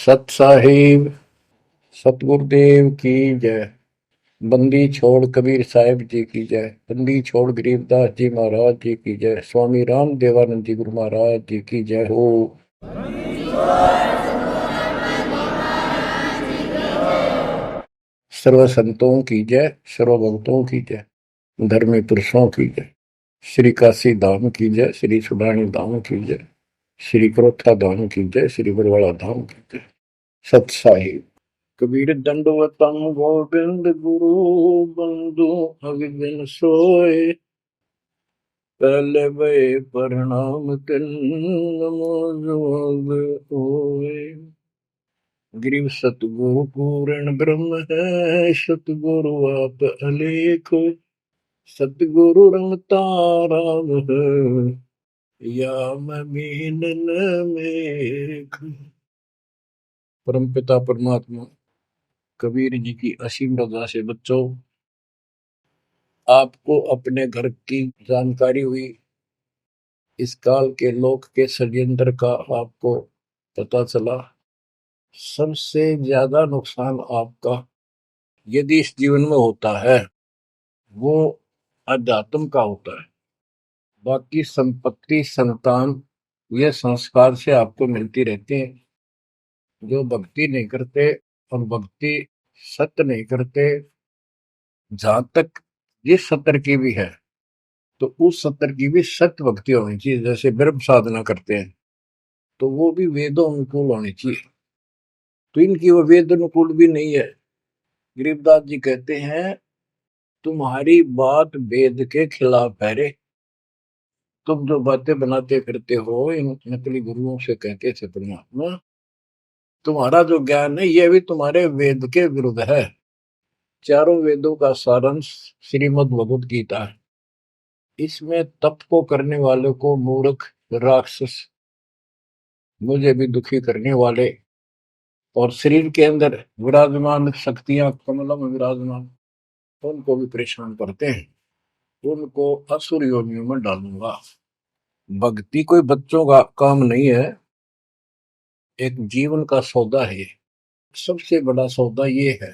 सत साहिब सतगुरुदेव की जय। बंदी छोड़ कबीर साहिब जी की जय। बंदी छोड़ गरीबदास जी महाराज जी की जय। स्वामी राम देवानंद जी गुरु महाराज जी की जय हो। सर्व संतों की जय, सर्व भक्तों की जय, धर्मी पुरुषों की जय। श्री काशी धाम की जय, श्री सुडानी धाम की जय, श्री क्रोथा धाम की जय, श्री बरवाड़ा धाम की जय। सत साहिब। कबीर दंडवतम गोविंद गुरु बंधु अगबिन सोए। पहले वे प्रणाम तिन नमो जोग होए। गिरिव सतगुरु पूर्ण ब्रह्म है, सतगुरु आप अलेखो। सतगुरु रंग तारा है, या मैं मीनन मेघ। परमपिता परमात्मा कबीर जी की असीम रजा से बच्चों, आपको अपने घर की जानकारी हुई, इस काल के लोक के षड्यंत्र का आपको पता चला। सबसे ज्यादा नुकसान आपका यदि इस जीवन में होता है वो अध्यात्म का होता है। बाकी संपत्ति संतान ये संस्कार से आपको मिलती रहती है। जो भक्ति नहीं करते और भक्ति सत्य नहीं करते, जहां तक जिस सत्र की भी है तो उस सत्र की भी सत्य भक्ति होनी चाहिए। जैसे ब्रह्म साधना करते हैं तो वो भी वेदों अनुकूल होनी चाहिए, तो इनकी वो वेद अनुकूल भी नहीं है। गरीबदास जी कहते हैं तुम्हारी बात वेद के खिलाफ है रे। तुम जो बातें बनाते करते हो इन नकली गुरुओं से कहते थे परमात्मा, तुम्हारा जो ज्ञान है ये भी तुम्हारे वेद के विरुद्ध है। चारों वेदों का सारांश श्रीमद् भगवद गीता है। इसमें तप को करने वाले को मूर्ख, राक्षस, मुझे भी दुखी करने वाले और शरीर के अंदर विराजमान शक्तियां कमलों में विराजमान उनको भी परेशान करते हैं, उनको असुर योनियों में डालूंगा। भक्ति कोई बच्चों का काम नहीं है, एक जीवन का सौदा है। सबसे बड़ा सौदा ये है,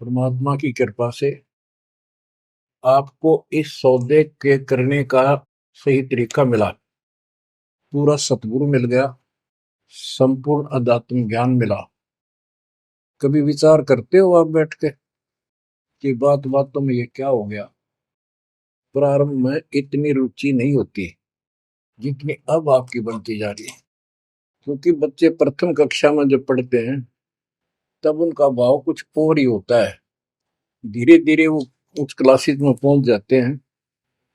परमात्मा की कृपा से आपको इस सौदे के करने का सही तरीका मिला। पूरा सतगुरु मिल गया, संपूर्ण अध्यात्म ज्ञान मिला। कभी विचार करते हो आप बैठ के कि बातों में ये क्या हो गया? प्रारंभ में इतनी रुचि नहीं होती जितनी अब आपकी बनती जा रही है, क्योंकि बच्चे प्रथम कक्षा में जब पढ़ते हैं तब उनका भाव कुछ और ही होता है। धीरे धीरे वो उच्च क्लासेस में पहुंच जाते हैं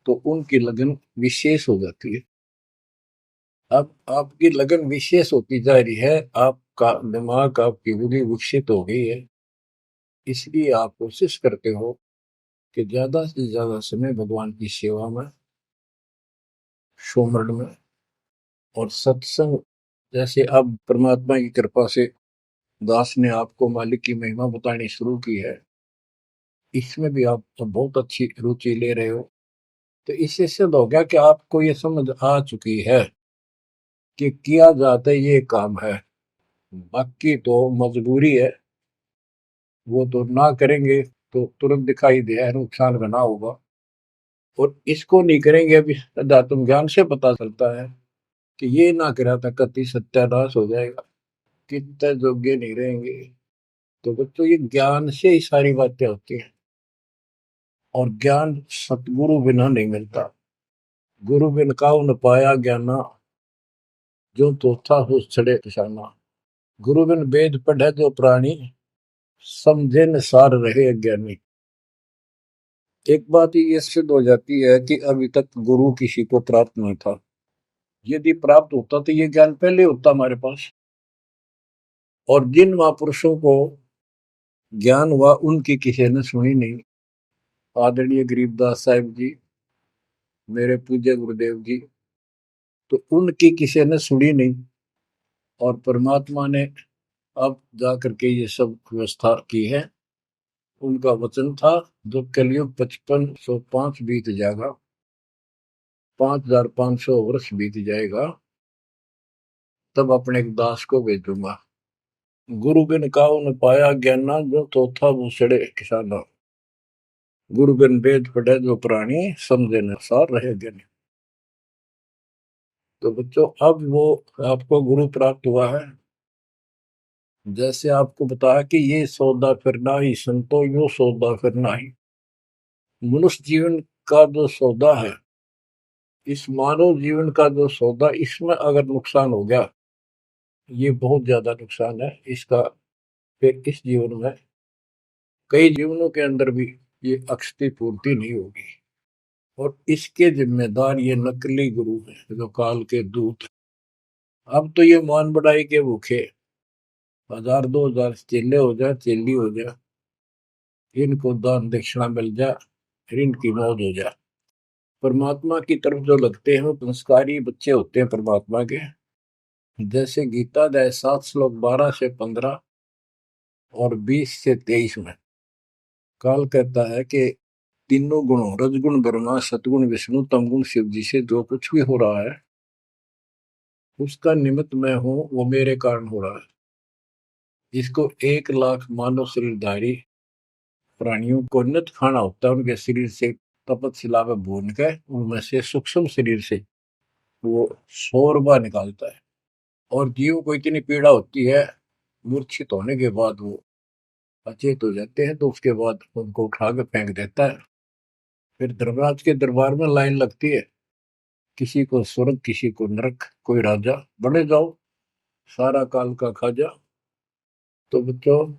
तो उनकी लगन विशेष हो जाती है। अब आपकी लगन विशेष होती जा रही है, आपका दिमाग, आपकी बुद्धि विकसित हो गई है, इसलिए आप कोशिश करते हो कि ज्यादा से ज्यादा समय भगवान की सेवा में, सुमरन में और सत्संग। जैसे अब परमात्मा की कृपा से दास ने आपको मालिक की महिमा बतानी शुरू की है, इसमें भी आप तो बहुत अच्छी रुचि ले रहे हो। तो इससे सिद्ध हो गया कि आपको ये समझ आ चुकी है कि किया जाता ये काम है। बाकी तो मजबूरी है, वो तो ना करेंगे तो तुरंत दिखाई दे नुकसान बना होगा, और इसको नहीं करेंगे अभी अध्यात्म ज्ञान से पता चलता है कि ये ना करा था कति सत्यानाश हो जाएगा, कितने योग्य नहीं रहेंगे। तो बच्चों ये ज्ञान से ही सारी बातें होती हैं, और ज्ञान सतगुरु बिना नहीं मिलता। गुरु बिन काऊ न पाया ज्ञाना, जो तो था हो छड़े किसाना। गुरु बिन वेद पढ़े जो प्राणी, समझे न सार रहे अज्ञानी। एक बात ये सिद्ध हो जाती है कि अभी तक गुरु किसी को प्राप्त नहीं था। यदि प्राप्त होता तो ये ज्ञान पहले होता हमारे पास। और जिन महापुरुषों को ज्ञान हुआ उनकी किसी ने सुनी नहीं। आदरणीय गरीबदास साहिब जी, मेरे पूज्य गुरुदेव जी, तो उनकी किसी ने सुनी नहीं। और परमात्मा ने अब जा करके ये सब व्यवस्था की है। उनका वचन था जब कलयुग 5505 बीत जाएगा, 5500 वर्ष बीत जाएगा, तब अपने एक दास को भेजूंगा। गुरु बिन काहू न पाया ज्ञाना, जो चौथा भूसड़े किसाना। गुरु बिन वेद पढ़े जो प्राणी, समझे न सार रहे ज्ञानी। तो बच्चों, अब वो आपको गुरु प्राप्त हुआ है। जैसे आपको बताया कि ये सौदा फिरना ही संतो, यो सौदा फिरना ही। मनुष्य जीवन का जो सौदा है, इस मानव जीवन का जो सौदा, इसमें अगर नुकसान हो गया, ये बहुत ज्यादा नुकसान है इसका। फिर इस जीवन में, कई जीवनों के अंदर भी ये अक्षति पूर्ति नहीं होगी। और इसके जिम्मेदार ये नकली गुरु हैं, जो काल के दूत। अब तो ये मान बढ़ाई के भूखे, 1000 2000 चेले हो जाए, चेली हो जाए, इनको दान दक्षिणा मिल जाए, इनकी मौज हो जाए। परमात्मा की तरफ जो लगते हैं वो संस्कारी बच्चे होते हैं परमात्मा के। जैसे गीता अध्याय 7 श्लोक 12 से 15 और 20 से 23 में काल कहता है कि तीनों गुणों, रजगुण ब्रह्मा, सतगुण विष्णु, तमगुण शिव जी से जो कुछ भी हो रहा है, उसका निमित्त मैं हूं, वो मेरे कारण हो रहा है। इसको 1 लाख मानव शरीरधारी प्राणियों को नित खाना होता है। उनके शरीर से तपत में भून के, उनमें से सूक्ष्म शरीर से वो शोरबा निकालता है। और जीव को इतनी पीड़ा होती है, मूर्छित होने के बाद वो अचेत हो जाते हैं, तो उसके बाद उनको उठा के फेंक देता है। फिर धर्मराज के दरबार में लाइन लगती है, किसी को स्वर्ग, किसी को नरक, कोई राजा बने जाओ, सारा काल का खाजा। तो बच्चों,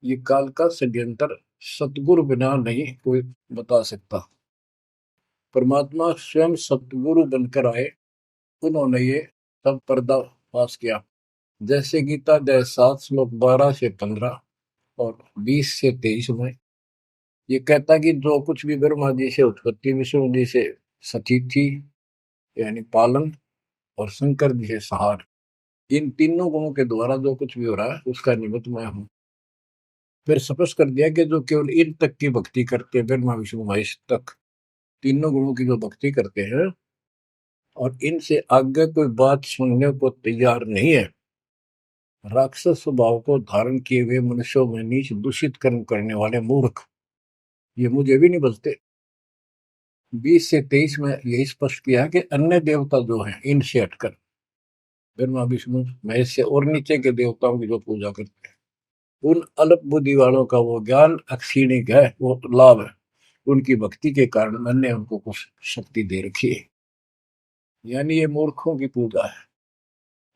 ये काल का षड्यंत्र सतगुरु बिना नहीं कोई बता सकता। परमात्मा स्वयं सतगुरु बनकर आए, उन्होंने ये सब पर्दाफाश किया। जैसे गीता अध्याय 7 श्लोक 12 से 15 और 20 से 23 में ये कहता कि जो कुछ भी ब्रह्मा जी से उत्पत्ति, विष्णु जी से सतीथि यानी पालन, और शंकर जी से संहार, इन तीनों गुणों के द्वारा जो कुछ भी हो रहा है, उसका निमित्त मैं हूं। फिर स्पष्ट कर दिया कि जो केवल इन तक की भक्ति करते हैं, ब्रह्मा विष्णु महेश तक तीनों गुणों की जो भक्ति करते हैं, और इनसे आगे कोई बात सुनने को तैयार नहीं है, राक्षस स्वभाव को धारण किए हुए मनुष्यों में नीच दूषित कर्म करने वाले मूर्ख, ये मुझे भी नहीं बचते। 20 से 23 में यही स्पष्ट किया है कि अन्य देवता जो हैं, इनसे हटकर ब्रह्मा विष्णु महेश से और नीचे के देवताओं की जो पूजा करते हैं, उन अल्प बुद्धि वालों का वो ज्ञान अक्षीणिक है, वो लाभ है। उनकी भक्ति के कारण मैंने उनको कुछ शक्ति दे रखी है, यानी ये मूर्खों की पूजा है।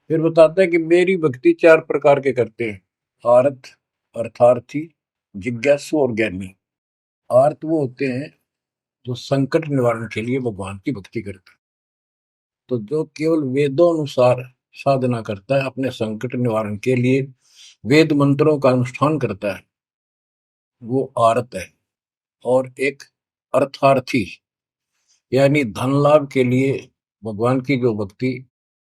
फिर बताते हैं कि मेरी भक्ति 4 प्रकार के करते हैं, आर्त, अर्थार्थी, जिज्ञासु और ज्ञानी। आर्त वो होते हैं जो संकट निवारण के लिए भगवान की भक्ति करते हैं। तो जो केवल वेदों अनुसार साधना करता है, अपने संकट निवारण के लिए वेद मंत्रों का अनुष्ठान करता है, वो आर्त है। और एक अर्थार्थी, यानी धन लाभ के लिए भगवान की जो भक्ति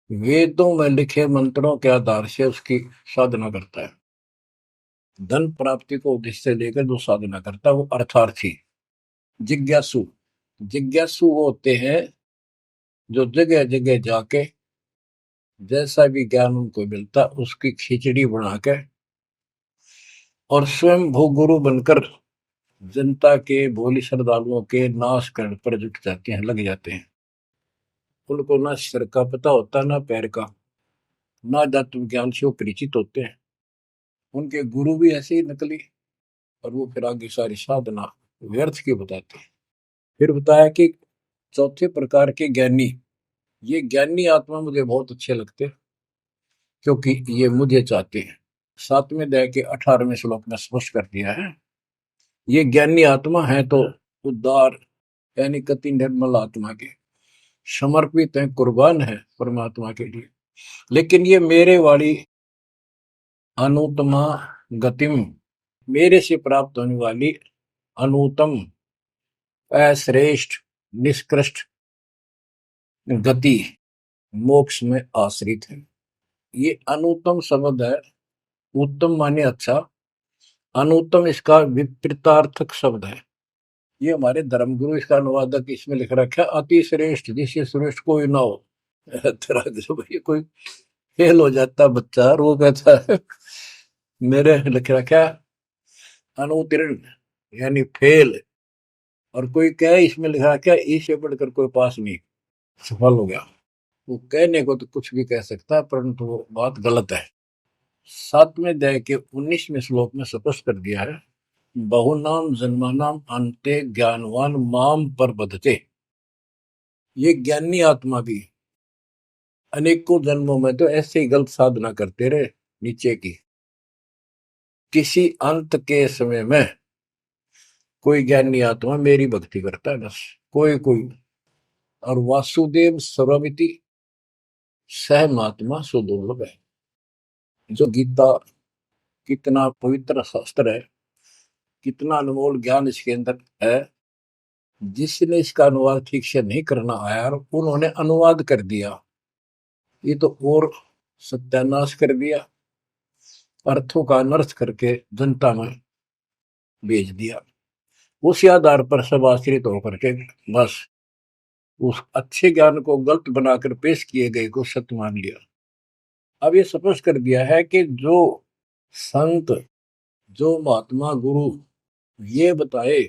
वेदों में लिखे मंत्रों के आधार से उसकी साधना करता है, धन प्राप्ति को उद्देश्य लेकर जो साधना करता है, वो अर्थार्थी। जिज्ञासु, जिज्ञासु वो होते हैं जो जगह जगह जाके जैसा भी ज्ञान उनको मिलता उसकी खिचड़ी बना के और स्वयं भूगुरु बनकर जनता के, भोली श्रद्धालुओं के नाश करने पर जुट जाते हैं, लग जाते हैं। उनको ना सिर का पता होता, ना पैर का, ना तत्व ज्ञान से वो परिचित होते हैं। उनके गुरु भी ऐसे ही नकली, और वो फिर आगे सारी साधना व्यर्थ की बताते हैं। फिर बताया कि चौथे प्रकार के ज्ञानी, ये ज्ञानी आत्मा मुझे बहुत अच्छे लगते हैं, क्योंकि ये मुझे चाहते हैं। 7वें अध्याय के 18वें श्लोक में स्पष्ट कर दिया है, ये ज्ञानी आत्मा है तो उदार, यानी कति निर्मल आत्मा के, समर्पित है, कुर्बान है परमात्मा के लिए। लेकिन ये मेरे वाली अनुत्तमा गतिम, मेरे से प्राप्त होने वाली अनुत्तम, अश्रेष्ठ, निष्कृष्ट गति, मोक्ष में आश्रित है। ये अनुत्तम शब्द है, उत्तम माने अच्छा, अनुत्तम इसका विपरीतार्थक शब्द है। ये हमारे धर्मगुरु इसका अनुवादक इसमें लिख रखा है, अति श्रेष्ठ, जिससे श्रेष्ठ कोई ना हो। तरह भाई कोई फेल हो जाता बच्चा और वो कहता है मेरे लिख रखा अनुत्तीर्ण यानी फेल, और कोई कहे इसमें लिखा क्या इससे बढ़कर कोई पास नहीं, सफल हो गया। वो कहने को तो कुछ भी कह सकता है, परंतु वो बात गलत है। 7वें अध्याय के 19वें श्लोक में स्पष्ट कर दिया है, बहुनाम जन्मानाम अंते ज्ञानवान माम पर बधते। ये ज्ञानी आत्मा भी अनेकों जन्मों में तो ऐसे ही गलत साधना करते रहे नीचे की, किसी अंत के समय में कोई ज्ञानी आत्मा मेरी भक्ति करता है बस, कोई कोई। और वासुदेव सर्वमिति सह महात्मा सुदुर्लभ है। जो गीता कितना पवित्र शास्त्र है, कितना अनमोल ज्ञान इसके अंदर है, जिसने इसका अनुवाद ठीक से नहीं करना आया और उन्होंने अनुवाद कर दिया, ये तो और सत्यानाश कर दिया, अर्थों का अनर्थ करके जनता में भेज दिया। उसी आधार पर सब आश्रित होकर के बस उस अच्छे ज्ञान को गलत बनाकर पेश किए गए को सत्य मान लिया। अब ये स्पष्ट कर दिया है कि जो संत, जो महात्मा गुरु ये बताए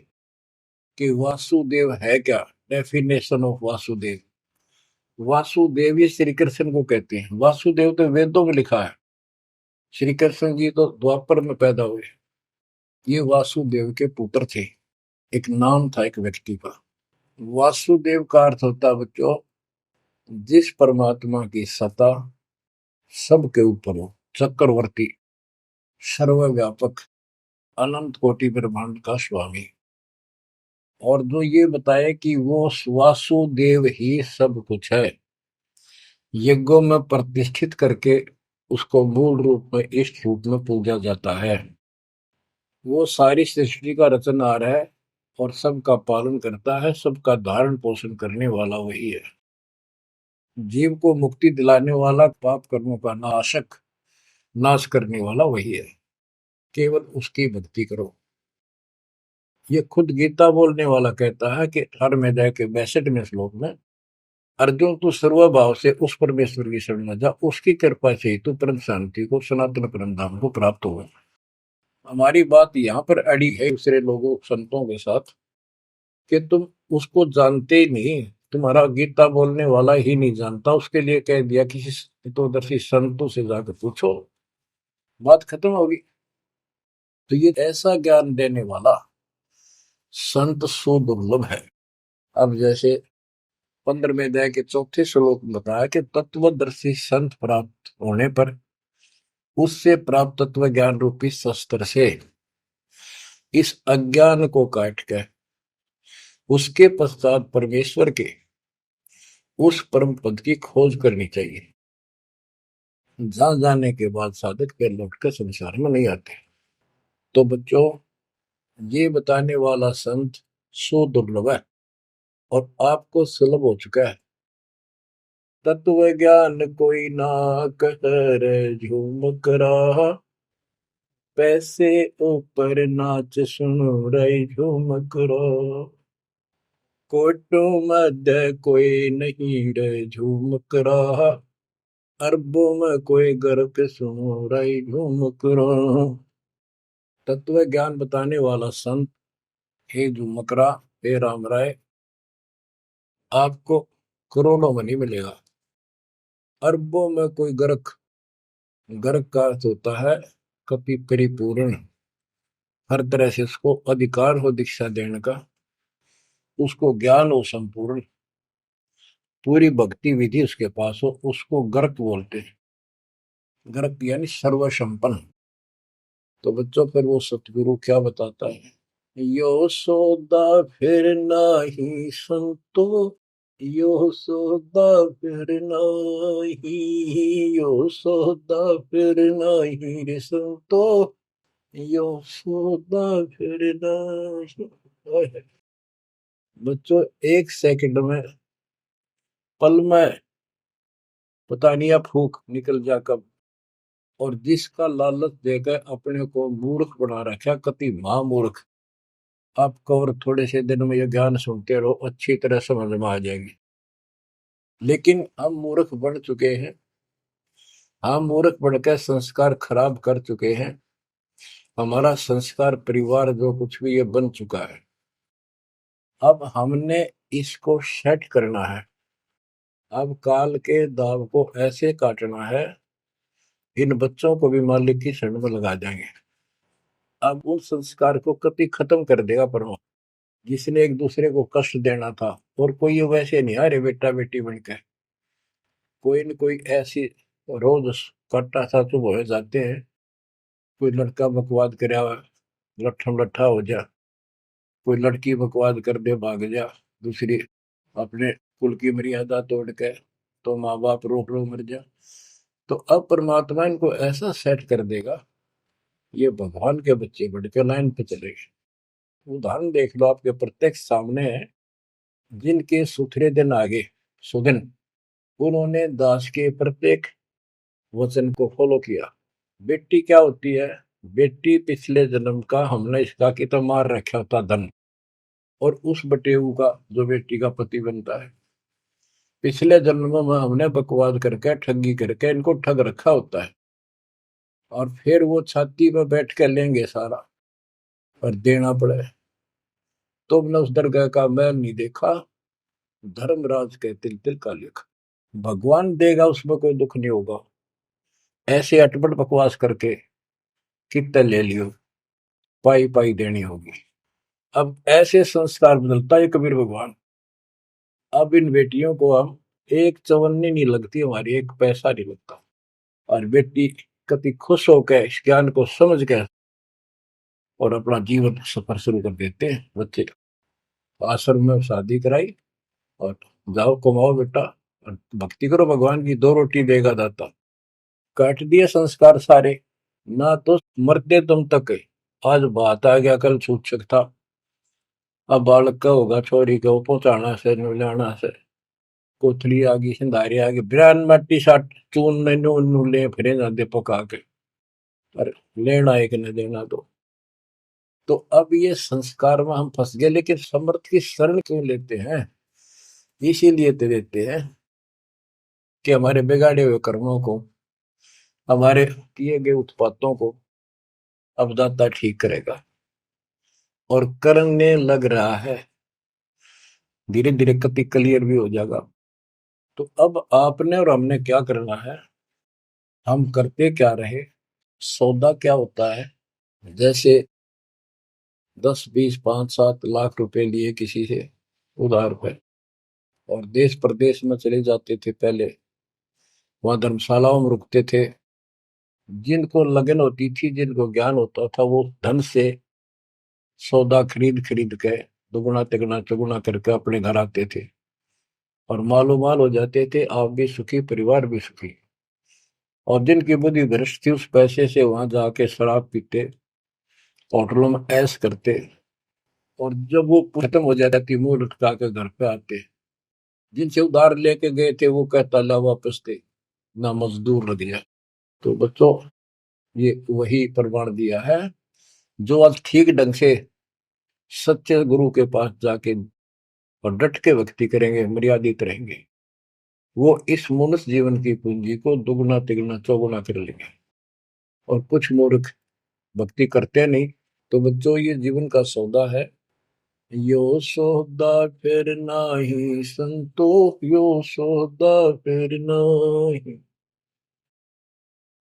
कि वासुदेव है क्या, डेफिनेशन ऑफ वासुदेव। वासुदेव ये श्री कृष्ण को कहते हैं। वासुदेव तो वेदों में लिखा है, श्री कृष्ण जी तो द्वापर में पैदा हुए। ये वासुदेव के पुत्र थे, एक नाम था एक व्यक्ति का। वासुदेव का अर्थ होता है बच्चों, जिस परमात्मा की सत्ता सबके ऊपर हो, चक्रवर्ती, सर्वव्यापक, अनंत कोटि ब्रह्मांड का स्वामी। और जो ये बताए कि वो वासुदेव ही सब कुछ है, यज्ञों में प्रतिष्ठित करके उसको मूल रूप में इष्ट रूप में पूजा जाता है। वो सारी सृष्टि का रचनहार है और सबका पालन करता है, सबका धारण पोषण करने वाला वही है। जीव को मुक्ति दिलाने वाला, पाप कर्मों का नाशक, नाश करने वाला वही है। केवल उसकी भक्ति करो। ये खुद गीता बोलने वाला कहता है कि 18 के 62वें श्लोक में, अर्जुन तू सर्वभाव से उस परमेश्वर की शरण में जा, उसकी कृपा से ही तू परम शांति को, सनातन परम धाम को प्राप्त होगा। हमारी बात यहाँ पर अड़ी है दूसरे लोगों संतों के साथ कि तुम उसको जानते ही नहीं, तुम्हारा गीता बोलने वाला ही नहीं जानता, उसके लिए कह दिया किसी हितोदर्शी संतों से जाकर पूछो, बात खत्म होगी। तो ये ऐसा ज्ञान देने वाला संत सुदुर्लभ है। अब जैसे 15वें अध्याय के 4थे श्लोक में बताया कि तत्वदर्शी संत प्राप्त होने पर उससे प्राप्त तत्व ज्ञान रूपी शस्त्र से इस अज्ञान को काट के उसके पश्चात परमेश्वर के उस परम पद की खोज करनी चाहिए, जहां जाने के बाद साधक फिर लौटकर संसार में नहीं आते। तो बच्चों, ये बताने वाला संत सुदुर्लभ है और आपको सुलभ हो चुका है। तत्व ज्ञान कोई ना कर झूमक रहा, पैसे ऊपर नाच सुनो रे झूमक रहा, कोटो मध्य कोई नहीं रे झूमक रहा, अरबों में कोई गर्क सुनो रे झूमक रहा। तत्व ज्ञान बताने वाला संत, हे झूमकरा, हे राम राय, आपको करोड़ों में नहीं मिलेगा, अरबों में कोई गर्क। गर्क का अर्थ होता है कपि परिपूर्ण, हर तरह से उसको अधिकार हो दीक्षा देने का, उसको ज्ञान हो संपूर्ण, पूरी भक्ति विधि उसके पास हो, उसको गर्क बोलते हैं। गर्क यानी सर्वसंपन्न। तो बच्चों, फिर वो सतगुरु क्या बताता है, यो सौदा फिर नाही संतो, यो सौदा फिर नाही, यो सौदा फिर नाही रे संतो, यो सौदा फिर नाही। बच्चों, एक सेकंड में, पल में पता नहीं आप फूक निकल जा कब, और जिसका लालच देकर अपने को मूर्ख बना रखा, कति महामूर्ख। आपको और थोड़े से दिन में ये ज्ञान सुनते रहो, अच्छी तरह समझ में आ जाएगी। लेकिन हम मूर्ख बन चुके हैं, हम मूर्ख बनकर संस्कार खराब कर चुके हैं। हमारा संस्कार परिवार जो कुछ भी ये बन चुका है, अब हमने इसको सेट करना है। अब काल के दाव को ऐसे काटना है, इन बच्चों को भी मालिक की शरण में लगा देंगे। अब उन संस्कार को कति खत्म कर देगा परमात्मा। जिसने एक दूसरे को कष्ट देना था, और कोई ये वैसे नहीं आ रहे बेटा बेटी बन के, कोई न कोई ऐसी रोज कट्टा सा चुप हो जाते हैं। कोई लड़का बकवाद करे, लट्ठम लट्ठा हो जा, कोई लड़की बकवाद कर दे भाग जा, दूसरी अपने कुल की मर्यादा तोड़ के, तो माँ बाप रोक लो मर जा। तो अब परमात्मा इनको ऐसा सेट कर देगा, ये भगवान के बच्चे बढ़ के लाइन पे चलेंगे। उदाहरण देख लो, आपके प्रत्यक्ष सामने है। जिनके सुथरे दिन आगे सुदिन, उन्होंने दास के प्रत्येक वचन को फॉलो किया। बेटी क्या होती है? बेटी पिछले जन्म का हमने इसका की तो मार रखा होता धन, और उस बटेऊ का जो बेटी का पति बनता है, पिछले जन्म में हमने बकवाद करके ठगी करके इनको ठग रखा होता है। और फिर वो छाती में बैठ के लेंगे सारा, और देना पड़े। तुमने उस दरगाह का मैल नहीं देखा, धर्मराज के तिल तिल का लेखा। भगवान देगा, उसमें कोई दुख नहीं होगा। ऐसे अटपट बकवास करके कितने ले लियो, पाई पाई देनी होगी। अब ऐसे संस्कार बदलता है कबीर भगवान। अब इन बेटियों को हम एक चवन्नी नहीं लगती हमारी, एक पैसा नहीं लगता। और बेटी कति खुश होकर इस ज्ञान को समझ के और अपना जीवन सफर शुरू कर देते हैं। बच्चे आश्रम में शादी कराई, और जाओ कमाओ बेटा, और भक्ति करो भगवान की, दो रोटी देगा दाता। काट दिए संस्कार सारे, ना तो मरते तुम तक है। आज बात आ गया, कल छूट था। अब बालक का होगा, छोरी को पहुंचाना से लाना से, कोथली आ गई, सिंधारी आ गई, बिरान मट्टी साट चून नू ले फिरे जाते पका के, और लेना एक न देना दो। तो अब ये संस्कार में हम फंस गए। लेकिन समर्थ की शरण क्यों लेते हैं? इसीलिए तो देते हैं कि हमारे बिगाड़े हुए कर्मों को, हमारे किए गए उत्पातों को अब दाता ठीक करेगा। और करने लग रहा है, धीरे धीरे कति क्लियर भी हो जाएगा। तो अब आपने और हमने क्या करना है? हम करते क्या रहे? सौदा क्या होता है? जैसे 10, 20, 5, 7 लाख रुपए लिए किसी से उधार पे, और देश प्रदेश में चले जाते थे पहले, वहां धर्मशालाओं में रुकते थे। जिनको लगन होती थी, जिनको ज्ञान होता था, वो धन से सौदा खरीद खरीद के दुगुना तिगुना चौगुना करके अपने घर आते थे, और मालो माल हो जाते थे। आप भी सुखी, परिवार भी सुखी। और जिनकी बुद्धि भ्रष्ट थी, उस पैसे से वहां जाके शराब पीते, होटलों में ऐश करते, और जब वो खत्म हो जाती थी, मुंह लटका के घर पे आते। जिनसे उधार लेके गए थे, वो कहता ला वापस थे, ना मजदूर लग गया। तो बच्चों, ये वही प्रमाण दिया है। जो आज ठीक ढंग से सच्चे गुरु के पास जाके और डट के भक्ति करेंगे, मर्यादित रहेंगे, वो इस मनुष्य जीवन की पूंजी को दुगुना तिगुना चौगुना कर लेंगे। और कुछ मूर्ख भक्ति करते नहीं। तो बच्चों, ये जीवन का सौदा है। यो सौदा फिर नाही संतो, यो सौदा फिर नाही।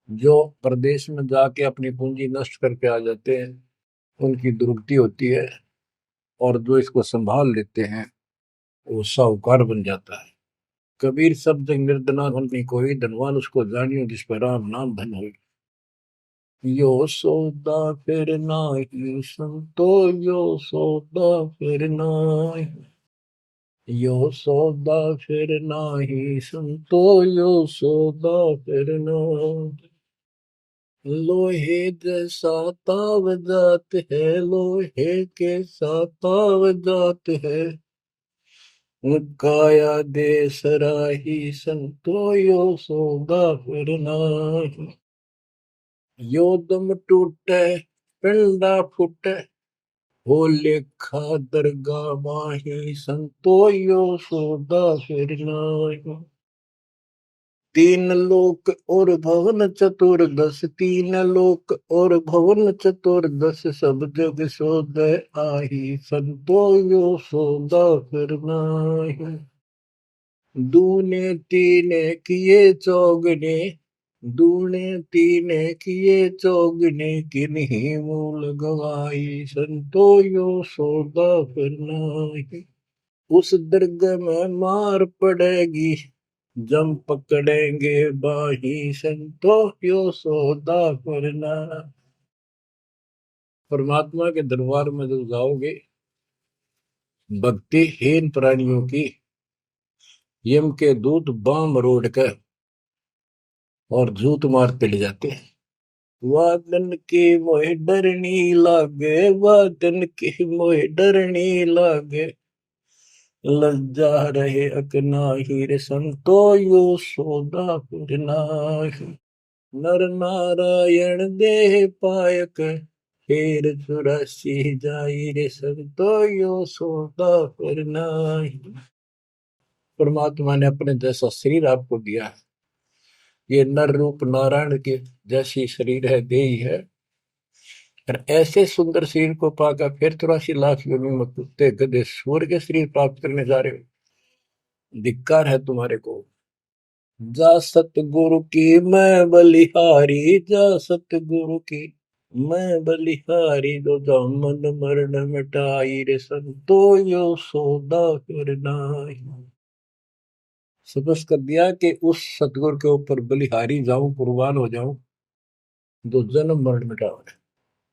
जो प्रदेश में जाके अपनी पूंजी नष्ट करके आ जाते हैं, उनकी दुर्गति होती है। और जो इसको संभाल लेते हैं, वो साहूकार बन जाता है। कबीर सब जग निर्धना धन नहीं कोई, धनवान उसको जानियो जिस पर राम नाम धन हो। यो सौदा फिर नाही संतो, यो सौदा फिर नाही। यो सौदा फिर नाही संतो, यो सौदा फिर नाही। लोहे जैसा ताव जात है, लोहे के साथ ताव जात है। काया दे सराही संतो, यो सौदा फिर नाही। यो दम टूटे पिंडा फूटे, हो लेखा दरगाह माही संतो, यो सौदा फिर नाही। तीन लोक और भवन चतुर्दश, तीन लोक और भवन चतुर्दश, सब जग सोदय आही, संतो यो सौदा फिर नाहि। दूने तीने किए चौगने, दूने तीने किए चौगने, किन्हीं मूल गवाई, संतो यो सौदा फिर नाहि। उस दर्ग में मार पड़ेगी, जम पकड़ेंगे बाही, संतो यो सौदा करना। परमात्मा के दरबार में जब जाओगे, भक्तिहीन प्राणियों की यम के दूत बाम रोड कर और जूत मारते ले जाते हैं। वादन की मोह डरनी लागे, वादन की मोह डरनी लागे, लज्जा रहे अकनाही, रे संतो यो सौदा करना। नर नारायण देह पायक, फिर 84 जाई, रे संतो यो सौदा करना। परमात्मा ने अपने जैसा शरीर आपको दिया है, ये नर रूप नारायण के जैसी शरीर है, देही है, और ऐसे सुंदर शरीर को पाकर फिर 84 लाख योनि में कुत्ते गधे सूर के शरीर प्राप्त करने जा रहे हो। धिक्कार है तुम्हारे को। जा सतगुरु की मैं बलिहारी, जा सतगुरु की मैं बलिहारी, जो जामन मरण मिटाई, रे संतो यो सौदा करना। सपस कर दिया कि उस सतगुरु के ऊपर बलिहारी जाऊं, कुर्बान हो जाऊं, जो जन्म मरण मिटाओ।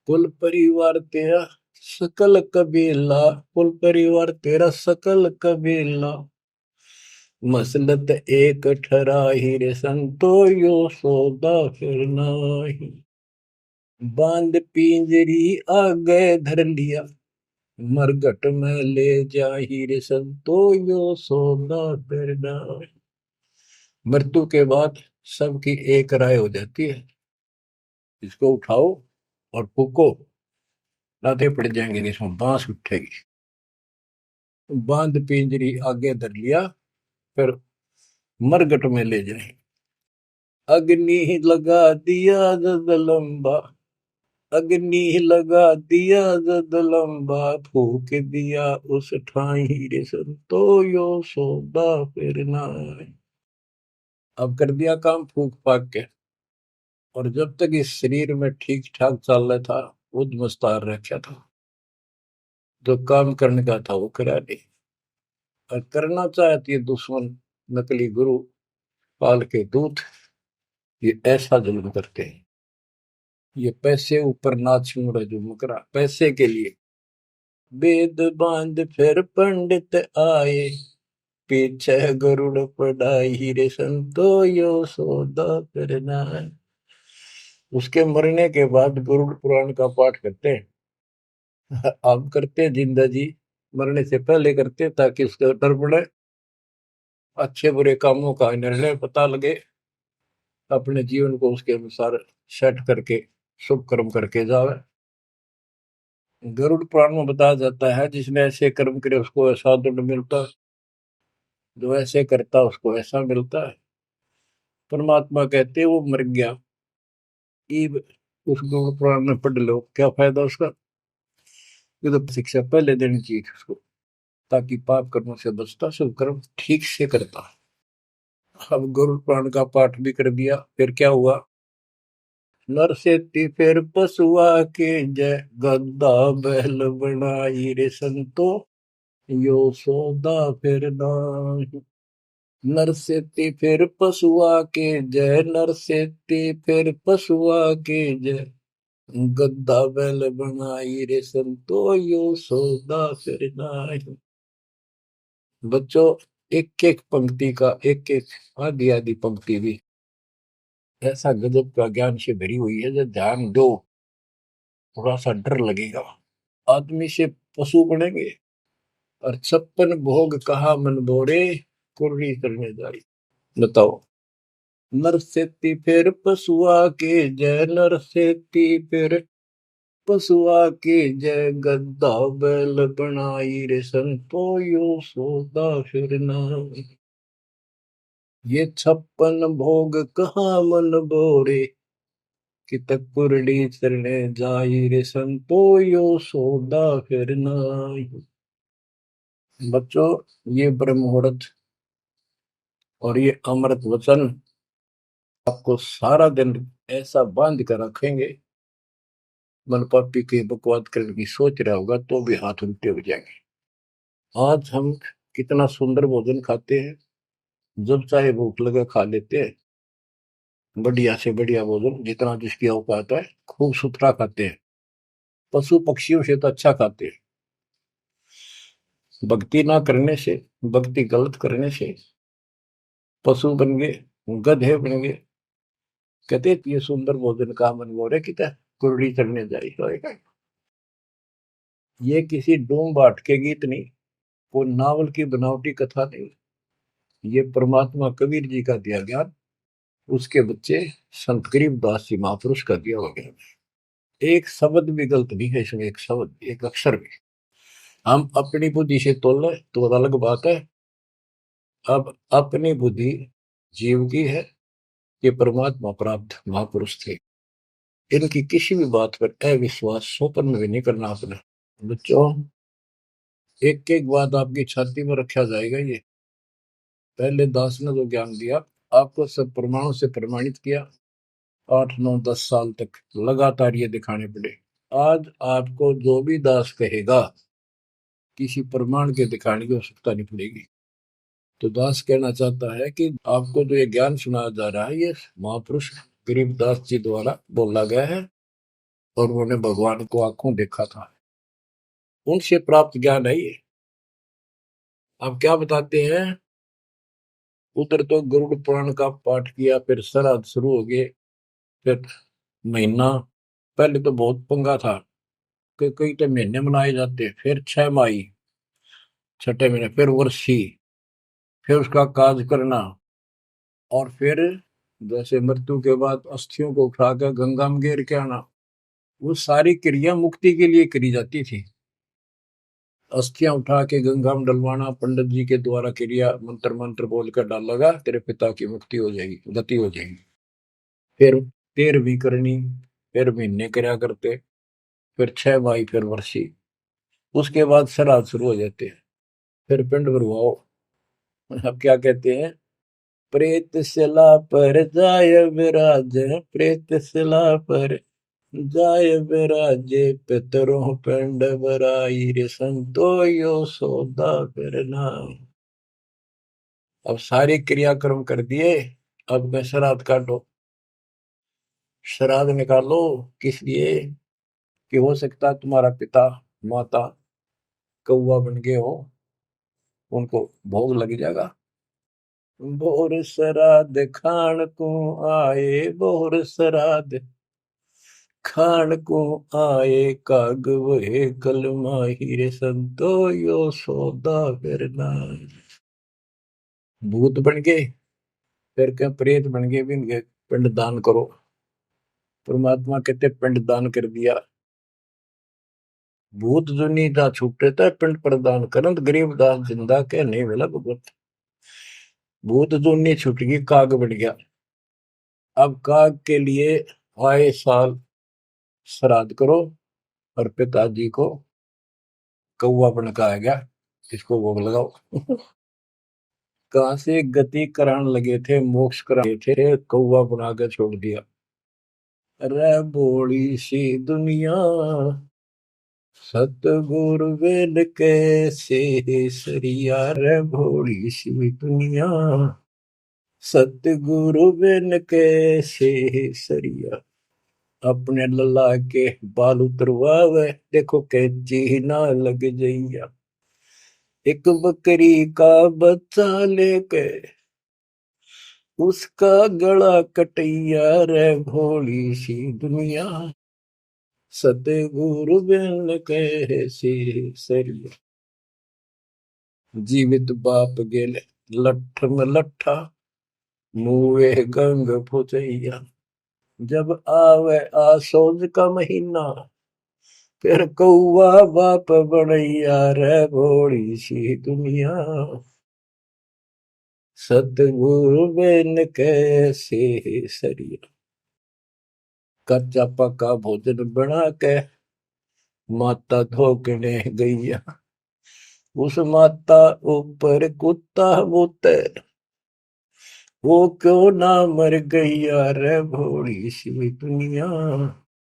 कुल परिवार तेरा सकल कबीला, कुल परिवार तेरा सकल कबीला, मसलत एक ठराही, रे संतो यो सौदा फिर नाहि। बांध पिंजरी आगे धर लिया, मरघट में ले जाही, रे संतो यो सौदा फिर नाहि। मृत्यु के बाद सबकी एक राय हो जाती है, इसको उठाओ और फूको, लाते पड़ जाएंगे, इसमें बांस उठेगी। बांध पिंजरी आगे धर लिया, फिर मरघट में ले जाए। अग्नि लगा दिया जद लंबा, अग्नि लगा दिया जद लंबा, फूक दिया उस ठाई, रे संतो यो सौदा फिर नाहि। अब कर दिया काम फूक फाक के, और जब तक इस शरीर में ठीक ठाक चल रहा था, उद मुस्तार रखा था, जो काम करने का था वो करा नहीं, और करना चाहती है दुश्मन नकली गुरु काल के दूत, ये ऐसा जुल्म करते हैं। ये पैसे ऊपर नाच मुड़ा जो मुकरा पैसे के लिए। वेद बांध फिर पंडित आए, पीछे गरुड़ पढ़ाई, रे संतो यो सौदा करना। उसके मरने के बाद गरुड़ पुराण का पाठ करते हैं। आप करते हैं जिंदा जी, मरने से पहले करते ताकि उसका डर पड़े, अच्छे बुरे कामों का निर्णय पता लगे, अपने जीवन को उसके अनुसार सेट करके शुभ कर्म करके जावे। गरुड़ पुराण में बताया जाता है, जिसने ऐसे कर्म करे उसको ऐसा दंड मिलता है, जो ऐसे करता उसको ऐसा मिलता है। परमात्मा कहते वो मर गया, ईब उस गरुड़ पुराण में पढ़ लो, क्या फायदा उसका। ये तो शिक्षा पहले देनी चाहिए उसको, ताकि पाप कर्मों से बचता, शुभ कर्म ठीक से करता। अब गरुड़ पुराण का पाठ भी कर दिया, फिर क्या हुआ। नर से फिर पशुआ के जय, गद्दा बैल बनाई, रे संतो यो सौदा फिर नाहि। नर से फिर पशुआ के जय, नर से फिर पशुआ के जय, गद्दा बैल बनाई, रे संतो यो सौदा फिर नाहि। बच्चों, एक एक पंक्ति का एक एक आधी आधी पंक्ति भी ऐसा गजब का ज्ञान से भरी हुई है, जो ध्यान दो थोड़ा सा डर लगेगा। आदमी से पशु बनेंगे, और 56 भोग कहा मन बोरे, कुर्री करने जारी। बताओ। नर सेती फिर पशुआ के जय, नर सेती फिर पशुआ के जय, गद्दा बैल बनाई, रे संतो यो सौदा फिर नाहि। ये 56 भोग कहाँ मन बोरे, कि तक कुरडी चरणे जाई रे संतो यो सौदा फिर नाई। बच्चों, ये ब्रह्म मुहूर्त और ये अमृत वचन आपको सारा दिन ऐसा बांध कर रखेंगे, मन पापी के बकवाद करने की सोच रहा होगा तो भी हाथ उल्टे हो जाएंगे। आज हम कितना सुंदर भोजन खाते हैं, जब चाहे भूख लगे खा लेते हैं, बढ़िया से बढ़िया भोजन जितना जिसकी औकात है खूब सुथरा खाते हैं, पशु पक्षियों से तो अच्छा खाते हैं। भक्ति ना करने से, भक्ति गलत करने से पशु बन गए, गधे बन गए। कहते ये सुंदर भोजन का मन गोरे कि कुरड़ी चढ़ने जाए होएगा। ये किसी डोम बाट के गीत नहीं, कोई नावल की बनावटी कथा नहीं, ये परमात्मा कबीर जी का दिया ज्ञान, उसके बच्चे संत गरीबदास जी महापुरुष का दिया हुआ ज्ञान। एक शब्द भी गलत नहीं है इसमें, एक शब्द एक अक्षर भी। हम अपनी बुद्धि से तोल तो अलग बात है। अब अपनी बुद्धि जीव की है, ये परमात्मा प्राप्त महापुरुष थे, इनकी किसी भी बात पर अविश्वास स्वप्न में भी नहीं करना अपने। बच्चों, एक एक बात आपकी छाती में रखा जाएगा। ये पहले दास ने जो ज्ञान दिया आपको सब प्रमाणों से प्रमाणित किया, 8 9 10 साल तक लगातार ये दिखाने पड़े। आज आपको जो भी दास कहेगा किसी प्रमाण के दिखाने की आवश्यकता नहीं पड़ेगी। तो दास कहना चाहता है कि आपको जो ये ज्ञान सुनाया जा रहा है ये महापुरुष गरीबदास जी द्वारा बोला गया है, और उन्होंने भगवान को आंखों देखा था, उनसे प्राप्त ज्ञान है ये। अब क्या बताते हैं, उधर तो गरुड़ पुराण का पाठ किया, फिर श्राद्ध शुरू हो गए, फिर महीना, पहले तो बहुत पंगा था कि कई तो महीने मनाए जाते, फिर 6 माही, छठे महीने, फिर वर्षी, फिर उसका काज करना, और फिर जैसे मृत्यु के बाद अस्थियों को उठाकर गंगा में गिर के आना। वो सारी क्रिया मुक्ति के लिए करी जाती थी। अस्थियां उठा के गंगा में डलवाना, पंडित जी के द्वारा क्रिया मंत्र मंत्र बोलकर डालेगा, तेरे पिता की मुक्ति हो जाएगी, गति हो जाएगी। फिर 13वीं करनी, फिर महीने कर्या करते, फिर 6 माही, फिर वर्षी, उसके बाद श्राद्ध शुरू हो जाते हैं, फिर पिंड भरवाओ। अब क्या कहते हैं, प्रेत शिला पर जाय विराज, प्रेत शिला पर जाय विराजे, पितरों पिंड भराई रे संतो यो सौदा करना। अब सारे क्रियाक्रम कर दिए, अब मैं श्राद्ध काटो। श्राद्ध निकालो किस लिए, कि हो सकता है तुम्हारा पिता माता कौवा बन गए हो, उनको भोग लग जाएगा। बोर श्राद्ध खान को आए, बोर श्राद्ध खान को आए, काग वहे कल माहिर संतो यो सौदा करना। भूत बन गए, फिर क्या प्रेत बन गए, भी इनके पिंड दान करो। परमात्मा कहते पिंड दान कर दिया, भूत जुनी दा छूटे था पिंड प्रदान करंत, गरीबदास जिंदा के नहीं मिला भगवत। भूत जुनी छूट गई, काग बन गया। अब काग के लिए आए साल श्राद्ध करो, और पिताजी को कौवा बन का आ गया, इसको भोग लगाओ। कहां से गति कराने लगे थे, मोक्ष कराने थे, कौवा बना के छोड़ दिया। अरे भोली सी दुनिया, सतगुरु वेद कैसे सरिया, रे भोली सी दुनिया, सतगुरु वेद कैसे सरिया। अपने लल्ला के बाल उतरवावे, देखो कैची ना लग जइया। एक बकरी का बच्चा लेके उसका गला कटैया, रे भोली सी दुनिया, सतगुरु बिन कैसे सरिया। जीवित बाप गेले लठ में लठा, मुए गंग फुचैया। जब आवे आसोज का महीना, फिर कौआ बाप बनैया, रे भोली सी दुनिया, सतगुरु बिन कैसे सरिया। कच्चा पका भोजन बना के माता धोकने गैया। उस माता ऊपर कुत्ता बोते, वो क्यों ना मर गैया रे भोली सी दुनिया।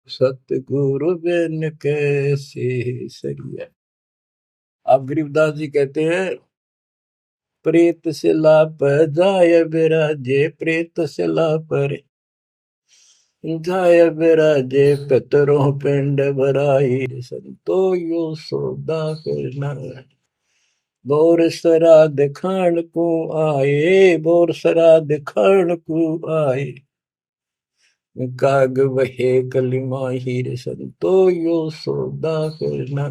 सतगुरु बिन कैसे सरिया। अब गरीबदास जी कहते हैं, प्रेत शिला पर जाय बिराजे, प्रेत शिला पर जाय बिराजे, पितरों पिंड भराई, संतो यो सौदा करना। बोर श्राद्ध खान को आए, बोर श्राद्ध खान को आए, काग वहे कलिमा हीर, संतो यो सौदा करना।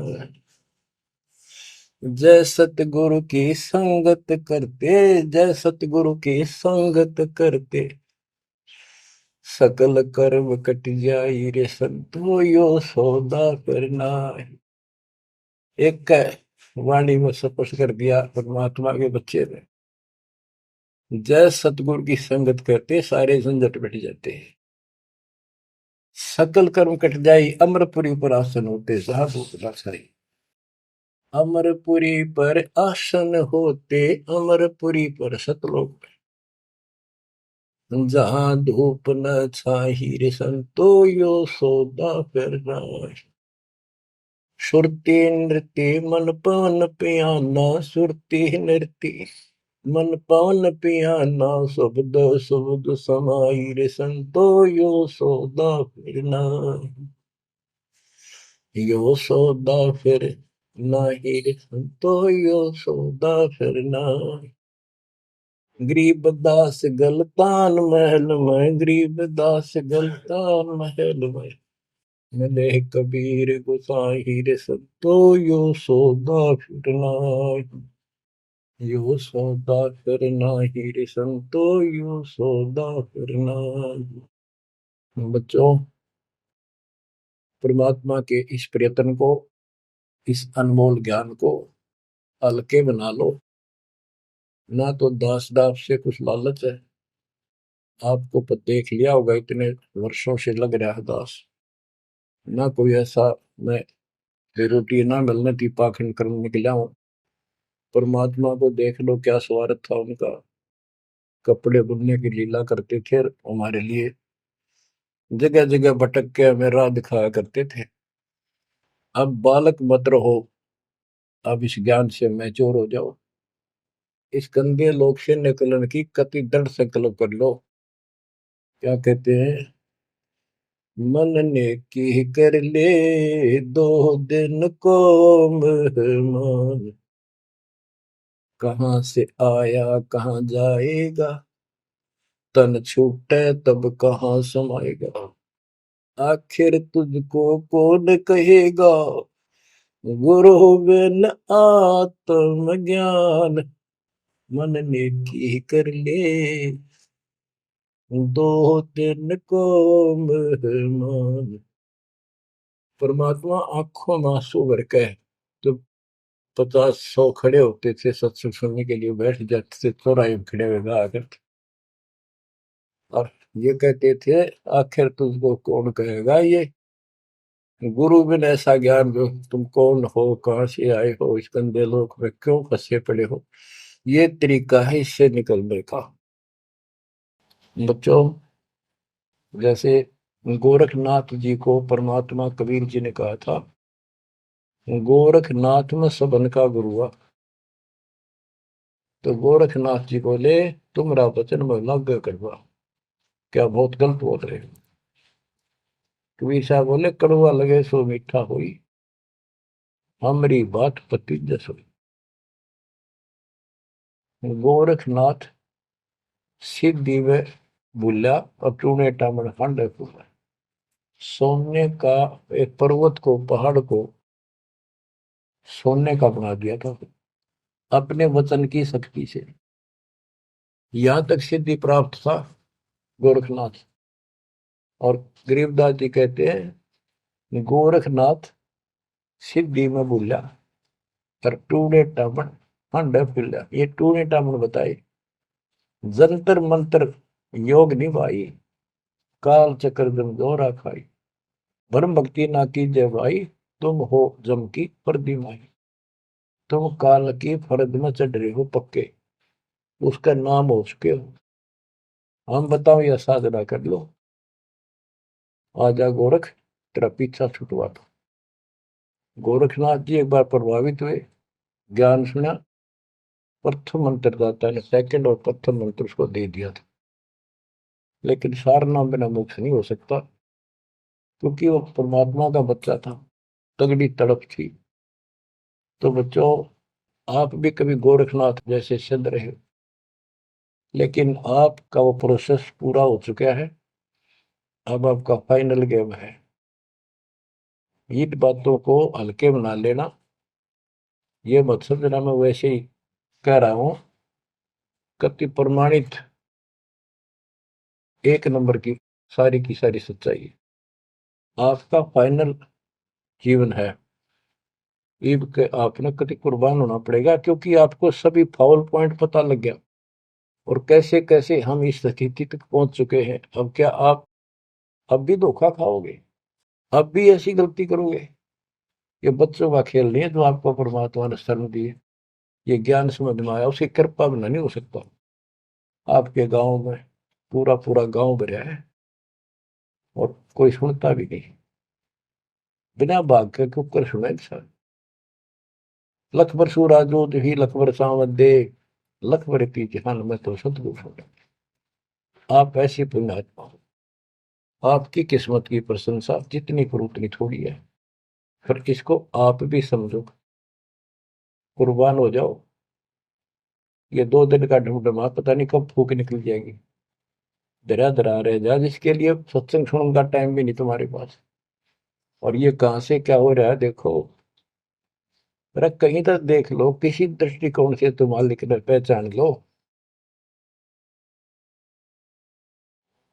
जय सतगुरु की संगत करते, जय सतगुरु की संगत करते, सकल कर्म कट जाई रे संतो यो सौदा करना। एक वाणी में स्पष्ट कर दिया परमात्मा के बच्चे ने, जय सतगुरु की संगत करते सारे झंझट मिट जाते हैं, सकल कर्म कट जाई, अमरपुरी पर आसन होते साहब। अमरपुरी पर आसन होते, अमरपुरी पर सतलोक, जहां धूप न छाही रे संतो यो सौदा करना। सुरती नृत्य मन पवन पियाना, सुरती नृत्य मन पवन पियाना, शब्द शब्द समाई रे संतो यो सौदा फिरना। यो सौदा फिर नाही रे संतो यो सौदा फिरना। गरीबदास गलतान महल में, गरीबदास गलतान महल में, मिले कबीर गुसाई रे संतो यो सौदा फिरना। यो सौदा फिरना ही रे संतो यो सौदा फिरना। बच्चों, परमात्मा के इस प्रयत्न को, इस अनमोल ज्ञान को हल्के बना लो। ना तो दास दास से कुछ लालच है, आपको देख लिया होगा इतने वर्षों से लग रहा है दास, ना कोई ऐसा मैं रोटी ना मिलने थी पाखंड करने निकला हूं। परमात्मा को देख लो क्या स्वार्थ था उनका, कपड़े बुनने की लीला करते थे हमारे लिए, जगह जगह भटक के हमें राह दिखाया करते थे। अब बालक मत रहो, अब इस ज्ञान से मैच्योर हो जाओ, इस गंदे लोक से निकलने की कति दृढ़ संकल्प कर लो। क्या कहते हैं, मन ने की कर ले 2 दिन को मेहमान, कहाँ से आया कहाँ जाएगा, तन छूटे तब कहाँ समाएगा। आखिर तुझको कौन कहेगा, गुरु बिन आत्म ज्ञान, मन ने की कर ले 2 दिन को मेहमान। परमात्मा आंखों में आंसू भर के तो 50-100 खड़े होते थे सत्संग सुनने के लिए, बैठ जाते थे चौराहे में खड़े हुए गा कर, और ये कहते थे आखिर तुझको कौन कहेगा, ये गुरु बिन ऐसा ज्ञान जो तुम कौन हो, कहाँ से आए हो, इस गंदे लोक में क्यों फंसे पड़े हो, ये तरीका है इससे निकलने का। बच्चों, जैसे गोरखनाथ जी को परमात्मा कबीर जी ने कहा था, गोरखनाथ में सबन का गुरु हुआ, तो गोरखनाथ जी बोले तुमरा वचन में लग करवा, क्या बहुत गलत बोल रहे हो। कबीर साहब बोले कड़वा लगे सो मीठा हुई, हमारी बात पति जस हुई। गोरखनाथ सिद्धि में भूला और टूने टामन खंड फूला, सोने का एक पर्वत को, पहाड़ को सोने का बना दिया था अपने वचन की शक्ति से। यहां तक सिद्धि प्राप्त था गोरखनाथ। और गरीबदास जी कहते हैं गोरखनाथ सिद्धि में भूला और टूने टामन खंड फूला। ये टूने टामन बताए जंतर मंत्र योग निभाई, काल चक्र जम जोरा खाई, ब्रह्म भक्ति ना कीजिए भाई, तुम हो जम की फर्दी माई। तुम काल की फर्द में चढ़ रहे हो पक्के, उसका नाम हो चुके हो। हम बताओ या साधना कर लो, आजा गोरख तेरा पीछा छुटवा दो। गोरखनाथ जी एक बार प्रभावित हुए, ज्ञान सुना, प्रथम मंत्र दाता ने सेकंड और प्रथम मंत्र उसको दे दिया था। लेकिन सार नाम बिना मोक्ष नहीं हो सकता, क्योंकि वो परमात्मा का बच्चा था, तगड़ी तड़प थी। तो बच्चों, आप भी कभी गोरखनाथ जैसे सिद्ध रहे, लेकिन आपका वो प्रोसेस पूरा हो चुका है। अब आपका फाइनल गेम है। इन बातों को हल्के बना लेना, ये मत समझना मैं वैसे ही कह रहा हूं। कति प्रमाणित एक नंबर की सारी सच्चाई आपका फाइनल जीवन है। ईब के आपने कति कुर्बान होना पड़ेगा, क्योंकि आपको सभी फाउल पॉइंट पता लग गया और कैसे कैसे हम इस स्थिति तक पहुंच चुके हैं। अब क्या आप अब भी धोखा खाओगे? अब भी ऐसी गलती करोगे? ये बच्चों का खेल नहीं है जो आपको परमात्मा ने शरण दी है। ये ज्ञान समझ में आया, उसकी कृपा बिना नहीं हो सकता। आपके गांव में पूरा पूरा गांव भरा है और कोई सुनता भी नहीं। बिना भाग के कुकर सुना इंसान। लख बर सूरा जो ही लख बर सावत दे, लख बर की जहान में तो सतगुरु सुना। आप ऐसी पुण्यात्मा हो। आपकी किस्मत की प्रशंसा जितनी करूं उतनी थोड़ी है। फिर इसको आप भी समझो, कुर्बान हो जाओ। ये 2 दिन का ढूंढमा पता नहीं कब फूक निकल जाएगी। धरा धरा रह जा, जिसके लिए सत्संग सुनने का टाइम भी नहीं तुम्हारे पास। और ये कहां से क्या हो रहा है देखो, जरा कहीं तक देख लो, किसी दृष्टिकोण से तुम मालिक ने पहचान लो।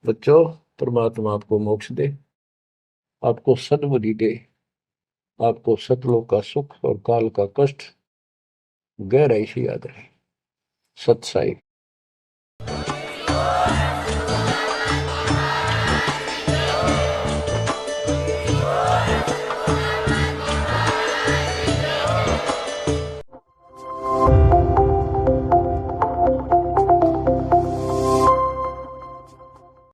बच्चों, परमात्मा आपको मोक्ष दे, आपको सद्बुद्धि दे, आपको सतलोक का सुख और काल का कष्ट गहराई से याद रहे। सत्साई।